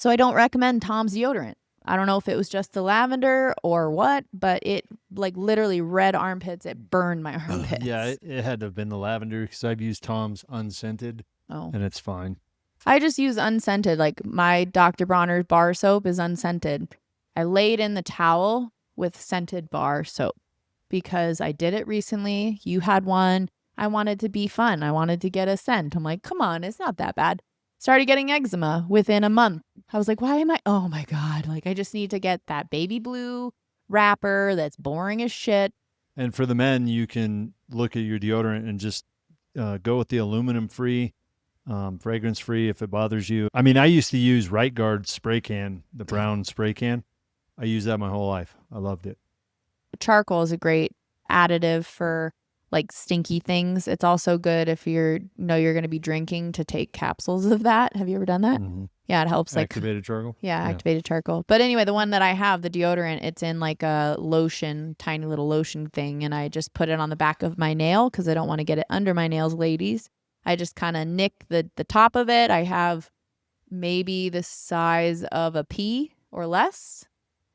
I don't recommend Tom's deodorant. I don't know if it was just the lavender or what, but it like literally red armpits. It burned my armpits. Yeah, it had to have been the lavender because I've used Tom's unscented. Oh. And it's fine. I just use unscented. Like my Dr. Bronner's bar soap is unscented. I laid in the towel with scented bar soap because I did it recently. You had one. I wanted to be fun. I wanted to get a scent. I'm like, come on, it's not that bad. Started getting eczema within a month. I was like, oh my God. Like I just need to get that baby blue wrapper that's boring as shit. And for the men, you can look at your deodorant and just go with the aluminum free. Fragrance free if it bothers you. I mean, I used to use Right Guard spray can, the brown spray can. I used that my whole life. I loved it. Charcoal is a great additive for like stinky things. It's also good if you're going to be drinking to take capsules of that. Have you ever done that? Mm-hmm. Yeah, it helps. Activated charcoal? Yeah, activated charcoal. But anyway, the one that I have, the deodorant, it's in like a lotion, tiny little lotion thing. And I just put it on the back of my nail because I don't want to get it under my nails, ladies. I just kind of nick the top of it. I have maybe the size of a pea or less.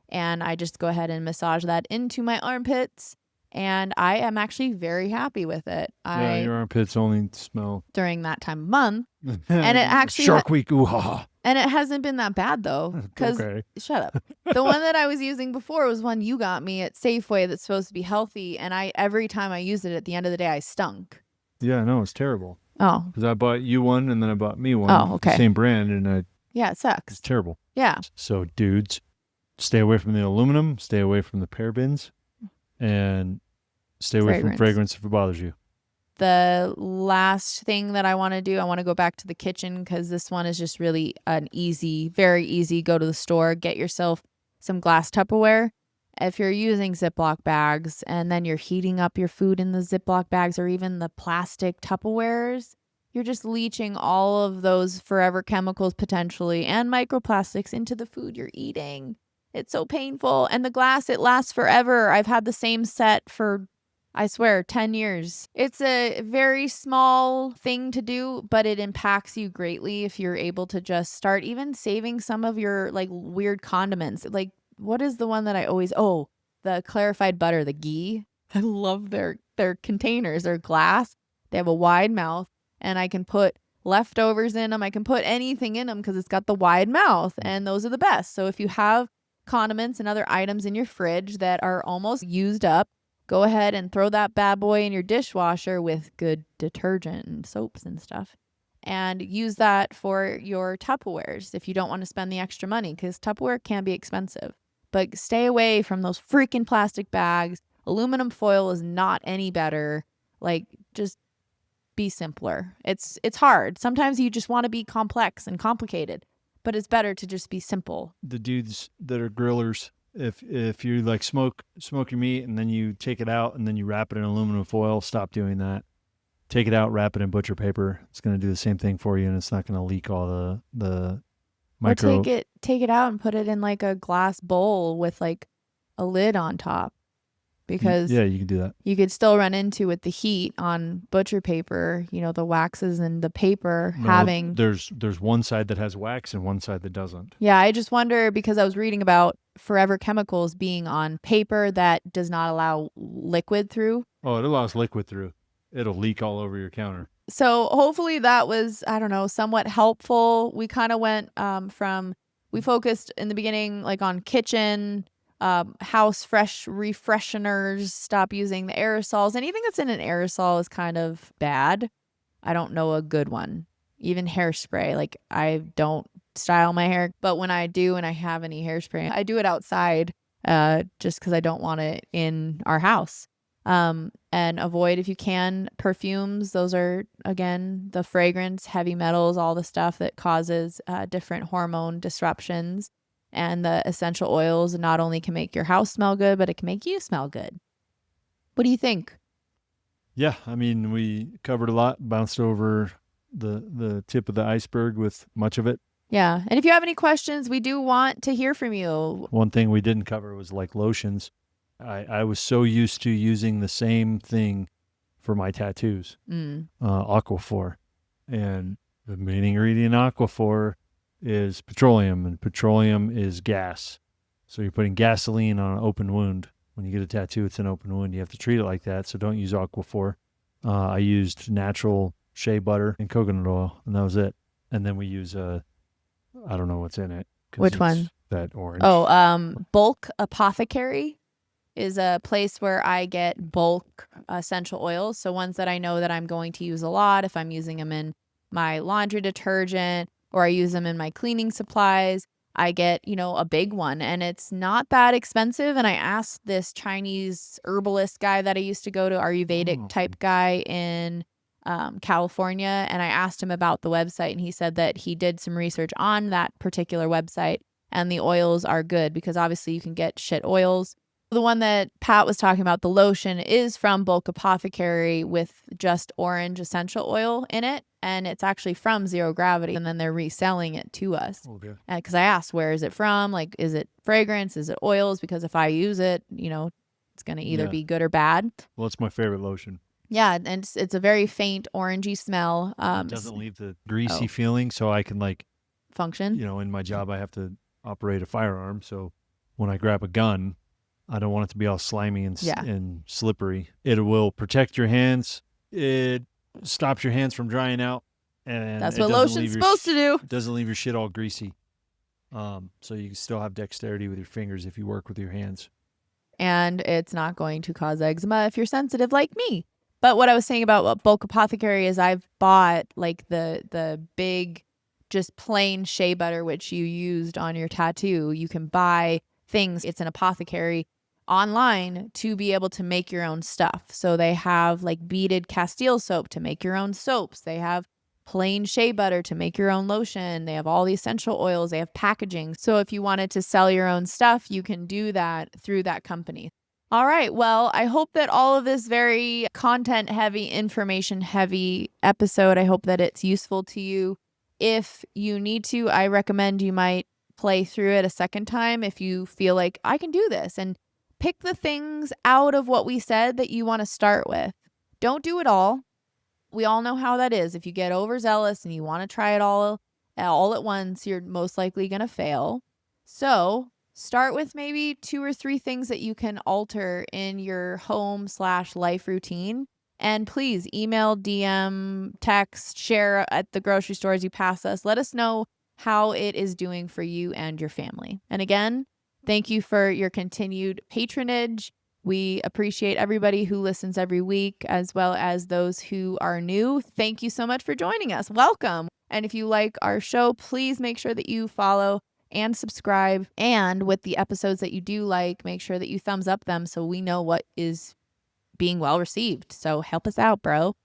And I just go ahead and massage that into my armpits. And I am actually very happy with it. Yeah, your armpits only smell. During that time of month. And it actually... Shark Week, ooh-ha. And it hasn't been that bad, though. Because, Shut up. The one that I was using before was one you got me at Safeway that's supposed to be healthy. And every time I used it, at the end of the day, I stunk. Yeah, no, it's terrible. Oh. Because I bought you one and then I bought me one. Oh, okay. Same brand. And yeah, it sucks. It's terrible. Yeah. So, dudes, stay away from the aluminum. Stay away from the parabens. And stay away from fragrance if it bothers you. The last thing that I want to do, I want to go back to the kitchen because this one is just really an easy, very easy. Go to the store, get yourself some glass Tupperware. If you're using Ziploc bags and then you're heating up your food in the Ziploc bags or even the plastic Tupperwares, you're just leaching all of those forever chemicals potentially and microplastics into the food you're eating. It's so painful. And the glass, it lasts forever. I've had the same set for, I swear, 10 years. It's a very small thing to do, but it impacts you greatly if you're able to just start even saving some of your like weird condiments. Like, what is the one that I always, the clarified butter, the ghee. I love their containers. They're glass. They have a wide mouth and I can put leftovers in them. I can put anything in them because it's got the wide mouth and those are the best. So if you have condiments and other items in your fridge that are almost used up, go ahead and throw that bad boy in your dishwasher with good detergent and soaps and stuff. And use that for your Tupperwares if you don't want to spend the extra money because Tupperware can be expensive. But stay away from those freaking plastic bags. Aluminum foil is not any better. Like, just be simpler. It's hard. Sometimes you just want to be complex and complicated, but it's better to just be simple. The dudes that are grillers, if you like smoke your meat and then you take it out and then you wrap it in aluminum foil, stop doing that. take it out, wrap it in butcher paper. It's going to do the same thing for you, and it's not going to leak all the Or micro. take it out and put it in like a glass bowl with like a lid on top, because Yeah, you can do that. you could still run into with the heat on butcher paper, the waxes and the paper No, having. there's one side that has wax and one side that doesn't. Yeah, I just wonder, because I was reading about forever chemicals being on paper that does not allow liquid through. Oh, it allows liquid through. It'll leak all over your counter. So hopefully that was, I don't know, somewhat helpful. We kind of went we focused in the beginning like on kitchen, house refresheners, stop using the aerosols. Anything that's in an aerosol is kind of bad. I don't know a good one. Even hairspray. Like, I don't style my hair, but when I do and I have any hairspray, I do it outside, just because I don't want it in our house. And avoid, if you can, perfumes. Those are, again, the fragrance, heavy metals, all the stuff that causes different hormone disruptions. And the essential oils not only can make your house smell good, but it can make you smell good. What do you think? Yeah, I mean, we covered a lot, bounced over the tip of the iceberg with much of it. Yeah. And if you have any questions, we do want to hear from you. One thing we didn't cover was like lotions. I was so used to using the same thing for my tattoos, Aquaphor. And the main ingredient in Aquaphor is petroleum, and petroleum is gas. So you're putting gasoline on an open wound. When you get a tattoo, it's an open wound. You have to treat it like that, so don't use Aquaphor. I used natural shea butter and coconut oil, and that was it. And then we use, I don't know what's in it. Which one? That orange. Oh, Bulk Apothecary is a place where I get bulk essential oils. So ones that I know that I'm going to use a lot, if I'm using them in my laundry detergent or I use them in my cleaning supplies, I get, a big one, and it's not that expensive. And I asked this Chinese herbalist guy that I used to go to, Ayurvedic type guy in California, and I asked him about the website, and he said that he did some research on that particular website, and the oils are good, because obviously you can get shit oils. The one that Pat was talking about, the lotion, is from Bulk Apothecary with just orange essential oil in it. And it's actually from Zero Gravity. And then they're reselling it to us. Okay. Because I asked, where is it from? Like, is it fragrance? Is it oils? Because if I use it, it's going to either be good or bad. Well, it's my favorite lotion. Yeah. And it's a very faint orangey smell. It doesn't leave the greasy feeling. So I can function. In my job, I have to operate a firearm. So when I grab a gun, I don't want it to be all slimy and slippery. It will protect your hands. It stops your hands from drying out. And that's what lotion's supposed to do. It doesn't leave your shit all greasy. So you can still have dexterity with your fingers if you work with your hands. And it's not going to cause eczema if you're sensitive like me. But what I was saying about Bulk Apothecary is I've bought like the big, just plain shea butter, which you used on your tattoo. You can buy things. It's an apothecary online to be able to make your own stuff. So they have like beaded Castile soap to make your own soaps. They have plain shea butter to make your own lotion. They have all the essential oils. They have packaging. So if you wanted to sell your own stuff, you can do that through that company. All right. Well, I hope that all of this very content heavy, information heavy episode, I hope that it's useful to you. If you need to, I recommend you might play through it a second time if you feel like I can do this, and pick the things out of what we said that you want to start with. Don't do it all. We all know how that is. If you get overzealous and you want to try it all at once, you're most likely going to fail. So start with maybe 2 or 3 things that you can alter in your home/life routine. And please email, DM, text, share at the grocery store as you pass us. Let us know how it is doing for you and your family. And again, thank you for your continued patronage. We appreciate everybody who listens every week, as well as those who are new. Thank you so much for joining us. Welcome. And if you like our show, please make sure that you follow and subscribe. And with the episodes that you do like, make sure that you thumbs up them so we know what is being well received. So help us out, bro.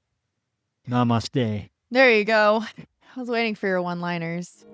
Namaste. There you go. I was waiting for your one-liners.